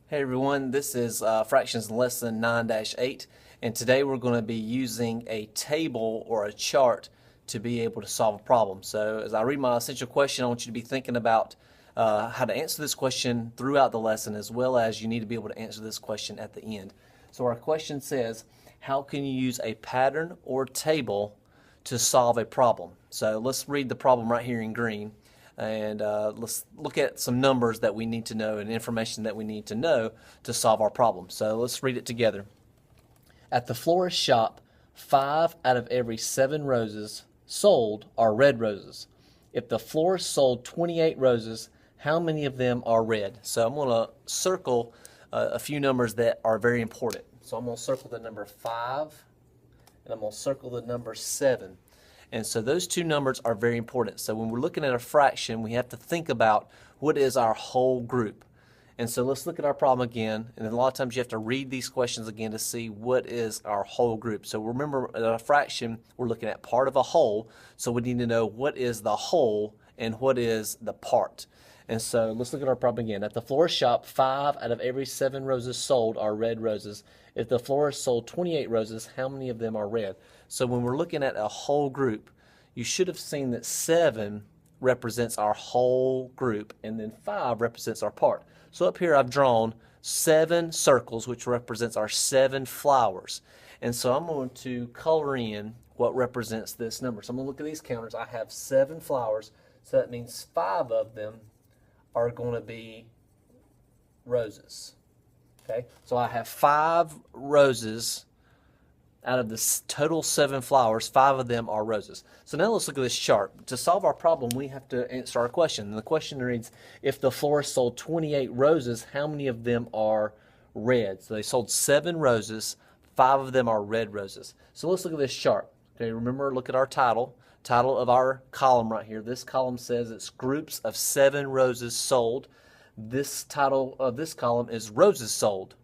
Hey everyone, this is Fractions Lesson 9-8, and today we're going to be using a table or a chart to be able to solve a problem. So as I read my essential question, I want you to be thinking about how to answer this question throughout the lesson, as well as you need to be able to answer this question at the end. So our question says, how can you use a pattern or table to solve a problem? So let's read the problem right here in green. And let's look at some numbers that we need to know and information that we need to know to solve our problem. So let's read it together. At the florist shop, 5 out of every 7 roses sold are red roses. If the florist sold 28 roses, how many of them are red? So I'm going to circle a few numbers that are very important. So I'm going to circle the number 5 and I'm going to circle the number 7. And so those two numbers are very important. So when we're looking at a fraction, we have to think about what is our whole group. And so let's look at our problem again. And a lot of times you have to read these questions again to see what is our whole group. So remember, at a fraction, we're looking at part of a whole. So we need to know what is the whole and what is the part. And so let's look at our problem again. At the florist shop, 5 out of every 7 roses sold are red roses. If the florist sold 28 roses, how many of them are red? So when we're looking at a whole group, you should have seen that 7 represents our whole group, and then 5 represents our part. So up here I've drawn 7 circles, which represents our 7 flowers. And so I'm going to color in what represents this number. So I'm going to look at these counters. I have 7 flowers, so that means 5 of them are going to be roses. Okay, so I have 5 roses out of the total 7 flowers. 5 of them are roses. So now let's look at this chart. To solve our problem, we have to answer our question. And the question reads, if the florist sold 28 roses, how many of them are red? So they sold 7 roses, 5 of them are red roses. So let's look at this chart. Okay, remember, look at our title of our column right here. This column says it's groups of 7 roses sold. This title of this column is roses sold.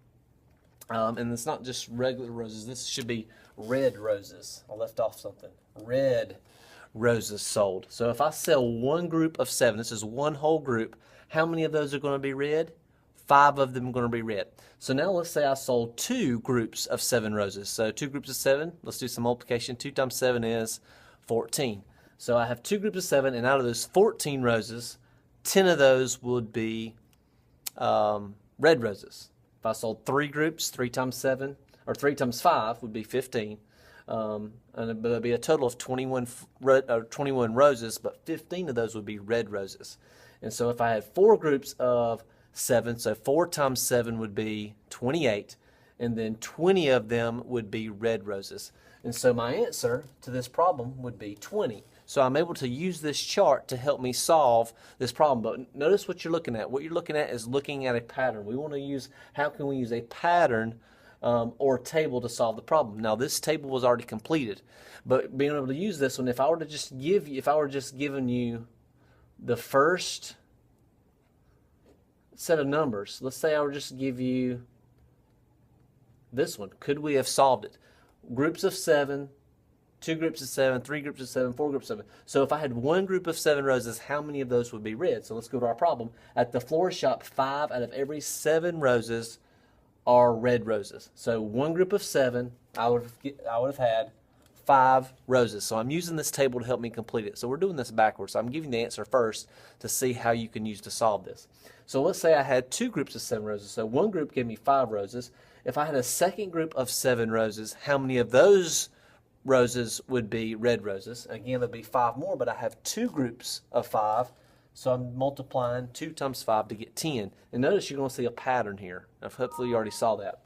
And it's not just regular roses. This should be red roses. I left off something. Red roses sold. So if I sell one group of 7, this is one whole group, how many of those are going to be red? 5 of them are going to be red. So now let's say I sold 2 groups of 7 roses. So 2 groups of 7, let's do some multiplication. 2 times 7 is 14. So I have 2 groups of 7, and out of those 14 roses, 10 of those would be red roses. If I sold 3 groups, 3 times 7, or 3 times 5 would be 15. And it would be a total of 21 roses, but 15 of those would be red roses. And so if I had 4 groups of 7, so 4 times 7 would be 28, and then 20 of them would be red roses. And so my answer to this problem would be 20. So I'm able to use this chart to help me solve this problem. But notice what you're looking at. What you're looking at is looking at a pattern. We want to use, how can we use a pattern or table to solve the problem? Now this table was already completed, but being able to use this one, if I were just giving you the first set of numbers, let's say I were just to give you this one, could we have solved it? Groups of 7, 2 groups of 7, 3 groups of 7, 4 groups of 7. So if I had one group of 7 roses, how many of those would be red? So let's go to our problem. At the florist shop, 5 out of every 7 roses are red roses. So one group of 7, I would have had 5 roses. So I'm using this table to help me complete it. So we're doing this backwards. So I'm giving the answer first to see how you can use to solve this. So let's say I had 2 groups of 7 roses. So one group gave me 5 roses. If I had a second group of 7 roses, how many of those roses would be red roses? Again, there'll be 5 more, but I have 2 groups of 5. So I'm multiplying 2 times 5 to get 10. And notice you're going to see a pattern here. Hopefully you already saw that.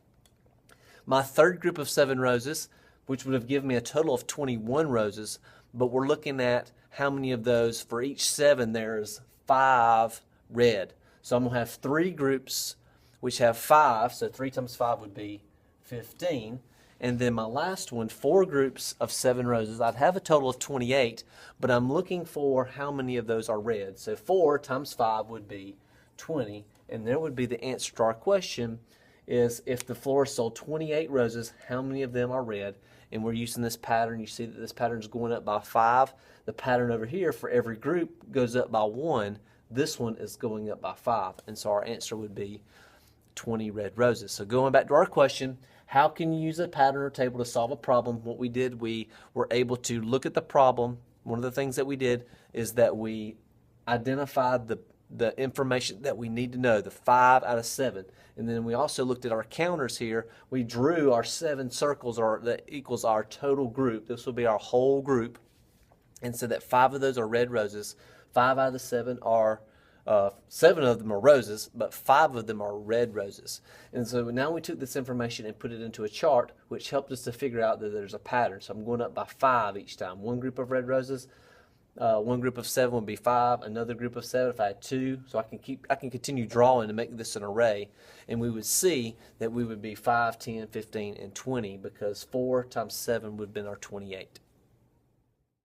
My third group of 7 roses, which would have given me a total of 21 roses, but we're looking at how many of those, for each 7 there's 5 red. So I'm going to have 3 groups which have 5, so 3 times 5 would be 15. And then my last one, 4 groups of 7 roses. I'd have a total of 28, but I'm looking for how many of those are red. So 4 times 5 would be 20, and there would be the answer to our question is, if the florist sold 28 roses, how many of them are red? And we're using this pattern. You see that this pattern is going up by 5. The pattern over here for every group goes up by 1. This one is going up by 5, and so our answer would be 20 red roses. So going back to our question, how can you use a pattern or table to solve a problem? What we did, we were able to look at the problem. One of the things that we did is that we identified the information that we need to know, the 5 out of 7. And then we also looked at our counters here. We drew our 7 circles, or that equals our total group. This will be our whole group. And so that 5 of those are red roses. 5 out of the 7 are 7 of them are roses, but 5 of them are red roses. And so now we took this information and put it into a chart, which helped us to figure out that there's a pattern. So I'm going up by 5 each time. One group of red roses, one group of 7 would be 5, another group of 7 if I had 2. So I can continue drawing to make this an array, and we would see that we would be 5, 10, 15, and 20, because 4 times 7 would have been our 28.